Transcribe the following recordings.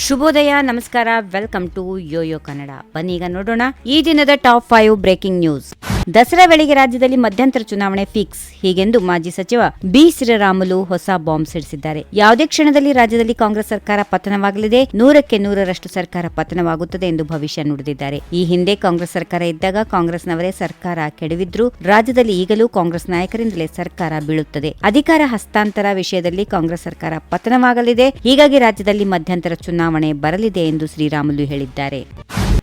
ಶುಭೋದಯ, ನಮಸ್ಕಾರ, welcome to Yoyo Kannada. ಬನ್ನಿ ಈಗ ನೋಡೋಣ ಈ ದಿನದ ಟಾಪ್ 5 ಬ್ರೇಕಿಂಗ್ ನ್ಯೂಸ್. ದಸರಾ ವೇಳೆಗೆ ರಾಜ್ಯದಲ್ಲಿ ಮಧ್ಯಂತರ ಚುನಾವಣೆ ಫಿಕ್ಸ್, ಹೀಗೆಂದು ಮಾಜಿ ಸಚಿವ ಬಿ ಶ್ರೀರಾಮುಲು ಹೊಸ ಬಾಂಬ್ ಸಿಡಿಸಿದ್ದಾರೆ. ಯಾವುದೇ ಕ್ಷಣದಲ್ಲಿ ರಾಜ್ಯದಲ್ಲಿ ಕಾಂಗ್ರೆಸ್ ಸರ್ಕಾರ ಪತನವಾಗಲಿದೆ, 100ಕ್ಕೆ 100ರಷ್ಟು ಸರ್ಕಾರ ಪತನವಾಗುತ್ತದೆ ಎಂದು ಭವಿಷ್ಯ ನುಡಿದಿದ್ದಾರೆ. ಈ ಹಿಂದೆ ಕಾಂಗ್ರೆಸ್ ಸರ್ಕಾರ ಇದ್ದಾಗ ಕಾಂಗ್ರೆಸ್ನವರೇ ಸರ್ಕಾರ ಕೆಡವಿದ್ರು. ರಾಜ್ಯದಲ್ಲಿ ಈಗಲೂ ಕಾಂಗ್ರೆಸ್ ನಾಯಕರಿಂದಲೇ ಸರ್ಕಾರ ಬೀಳುತ್ತದೆ. ಅಧಿಕಾರ ಹಸ್ತಾಂತರ ವಿಷಯದಲ್ಲಿ ಕಾಂಗ್ರೆಸ್ ಸರ್ಕಾರ ಪತನವಾಗಲಿದೆ, ಹೀಗಾಗಿ ರಾಜ್ಯದಲ್ಲಿ ಮಧ್ಯಂತರ ಚುನಾವಣೆ ಬರಲಿದೆ ಎಂದು ಶ್ರೀರಾಮುಲು ಹೇಳಿದ್ದಾರೆ.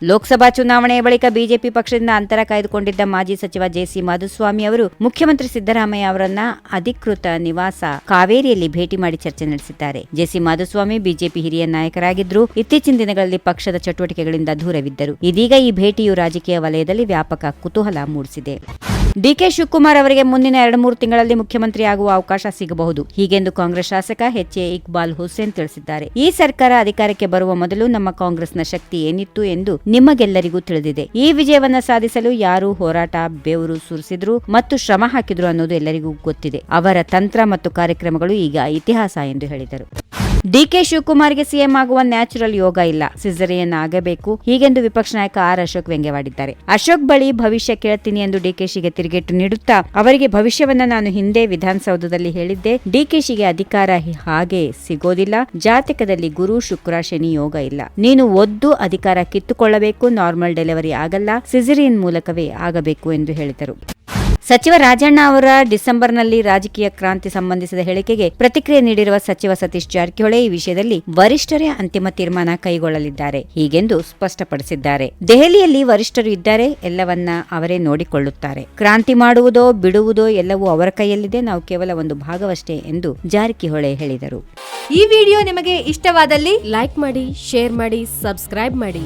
ಲೋಕಸಭಾ ಚುನಾವಣೆಯ ಬಳಿಕ ಬಿಜೆಪಿ ಪಕ್ಷದಿಂದ ಅಂತರ ಕಾಯ್ದುಕೊಂಡಿದ್ದ ಮಾಜಿ ಸಚಿವ ಜೆಸಿ ಮಾಧುಸ್ವಾಮಿ ಅವರು ಮುಖ್ಯಮಂತ್ರಿ ಸಿದ್ದರಾಮಯ್ಯ ಅವರನ್ನ ಅಧಿಕೃತ ನಿವಾಸ ಕಾವೇರಿಯಲ್ಲಿ ಭೇಟಿ ಮಾಡಿ ಚರ್ಚೆ ನಡೆಸಿದ್ದಾರೆ. ಜೆಸಿ ಮಾಧುಸ್ವಾಮಿ ಬಿಜೆಪಿ ಹಿರಿಯ ನಾಯಕರಾಗಿದ್ರು. ಇತ್ತೀಚಿನ ದಿನಗಳಲ್ಲಿ ಪಕ್ಷದ ಚಟುವಟಿಕೆಗಳಿಂದ ದೂರವಿದ್ದರು. ಇದೀಗ ಈ ಭೇಟಿಯು ರಾಜಕೀಯ ವಲಯದಲ್ಲಿ ವ್ಯಾಪಕ ಕುತೂಹಲ ಮೂಡಿಸಿದೆ. ಡಿಕೆ ಶಿವಕುಮಾರ್ ಅವರಿಗೆ ಮುಂದಿನ 2-3 ತಿಂಗಳಲ್ಲಿ ಮುಖ್ಯಮಂತ್ರಿ ಆಗುವ ಅವಕಾಶ ಸಿಗಬಹುದು, ಹೀಗೆಂದು ಕಾಂಗ್ರೆಸ್ ಶಾಸಕ ಎಚ್ ಎ ಇಕ್ಬಾಲ್ ಹುಸೇನ್ ತಿಳಿಸಿದ್ದಾರೆ. ಈ ಸರ್ಕಾರ ಅಧಿಕಾರಕ್ಕೆ ಬರುವ ಮೊದಲು ನಮ್ಮ ಕಾಂಗ್ರೆಸ್ನ ಶಕ್ತಿ ಏನಿತ್ತು ಎಂದು ನಿಮಗೆಲ್ಲರಿಗೂ ತಿಳಿದಿದೆ. ಈ ವಿಜಯವನ್ನ ಸಾಧಿಸಲು ಯಾರು ಹೋರಾಟ, ಬೆವರು ಸುರಿಸಿದ್ರು ಮತ್ತು ಶ್ರಮ ಹಾಕಿದ್ರು ಅನ್ನೋದು ಎಲ್ಲರಿಗೂ ಗೊತ್ತಿದೆ. ಅವರ ತಂತ್ರ ಮತ್ತು ಕಾರ್ಯಕ್ರಮಗಳು ಈಗ ಇತಿಹಾಸ ಎಂದು ಹೇಳಿದರು. ಡಿಕೆ ಶಿವಕುಮಾರ್ಗೆ ಸಿಎಂ ಆಗುವ ನ್ಯಾಚುರಲ್ ಯೋಗ ಇಲ್ಲ, ಸಿಸೇರಿಯನ್ ಆಗಬೇಕು, ಹೀಗೆಂದು ವಿಪಕ್ಷ ನಾಯಕ ಆರ್ ಅಶೋಕ್ ವ್ಯಂಗ್ಯವಾಡಿದ್ದಾರೆ. ಅಶೋಕ್ ಬಳಿ ಭವಿಷ್ಯ ಕೇಳ್ತೀನಿ ಎಂದು ಡಿಕೆಶಿಗೆ ತಿರುಗೇಟು ನೀಡುತ್ತಾ, ಅವರಿಗೆ ಭವಿಷ್ಯವನ್ನ ನಾನು ಹಿಂದೆ ವಿಧಾನಸೌಧದಲ್ಲಿ ಹೇಳಿದ್ದೆ, ಡಿಕೆಶಿಗೆ ಅಧಿಕಾರ ಹಾಗೆ ಸಿಗೋದಿಲ್ಲ, ಜಾತಕದಲ್ಲಿ ಗುರು ಶುಕ್ರ ಶನಿ ಯೋಗ ಇಲ್ಲ, ನೀನು ಒದ್ದು ಅಧಿಕಾರ ಕಿತ್ತುಕೊಳ್ಳಬೇಕು, ನಾರ್ಮಲ್ ಡೆಲಿವರಿ ಆಗಲ್ಲ, ಸಿಸೇರಿಯನ್ ಮೂಲಕವೇ ಆಗಬೇಕು ಎಂದು ಹೇಳಿದರು. ಸಚಿವ ರಾಜಣ್ಣ ಅವರ ಡಿಸೆಂಬರ್ನಲ್ಲಿ ರಾಜಕೀಯ ಕ್ರಾಂತಿ ಸಂಬಂಧಿಸಿದ ಹೇಳಿಕೆಗೆ ಪ್ರತಿಕ್ರಿಯೆ ನೀಡಿರುವ ಸಚಿವ ಸತೀಶ್ ಜಾರಕಿಹೊಳಿ ಈ ವಿಷಯದಲ್ಲಿ ವರಿಷ್ಠರೇ ಅಂತಿಮ ತೀರ್ಮಾನ ಕೈಗೊಳ್ಳಲಿದ್ದಾರೆ, ಹೀಗೆಂದು ಸ್ಪಷ್ಟಪಡಿಸಿದ್ದಾರೆ. ದೆಹಲಿಯಲ್ಲಿ ವರಿಷ್ಠರು ಇದ್ದಾರೆ, ಎಲ್ಲವನ್ನ ಅವರೇ ನೋಡಿಕೊಳ್ಳುತ್ತಾರೆ. ಕ್ರಾಂತಿ ಮಾಡುವುದೋ ಬಿಡುವುದೋ ಎಲ್ಲವೂ ಅವರ ಕೈಯಲ್ಲಿದೆ, ನಾವು ಕೇವಲ ಒಂದು ಭಾಗವಷ್ಟೇ ಎಂದು ಜಾರಕಿಹೊಳಿ ಹೇಳಿದರು. ಈ ವಿಡಿಯೋ ನಿಮಗೆ ಇಷ್ಟವಾದಲ್ಲಿ ಲೈಕ್ ಮಾಡಿ, ಶೇರ್ ಮಾಡಿ, ಸಬ್ಸ್ಕ್ರೈಬ್ ಮಾಡಿ.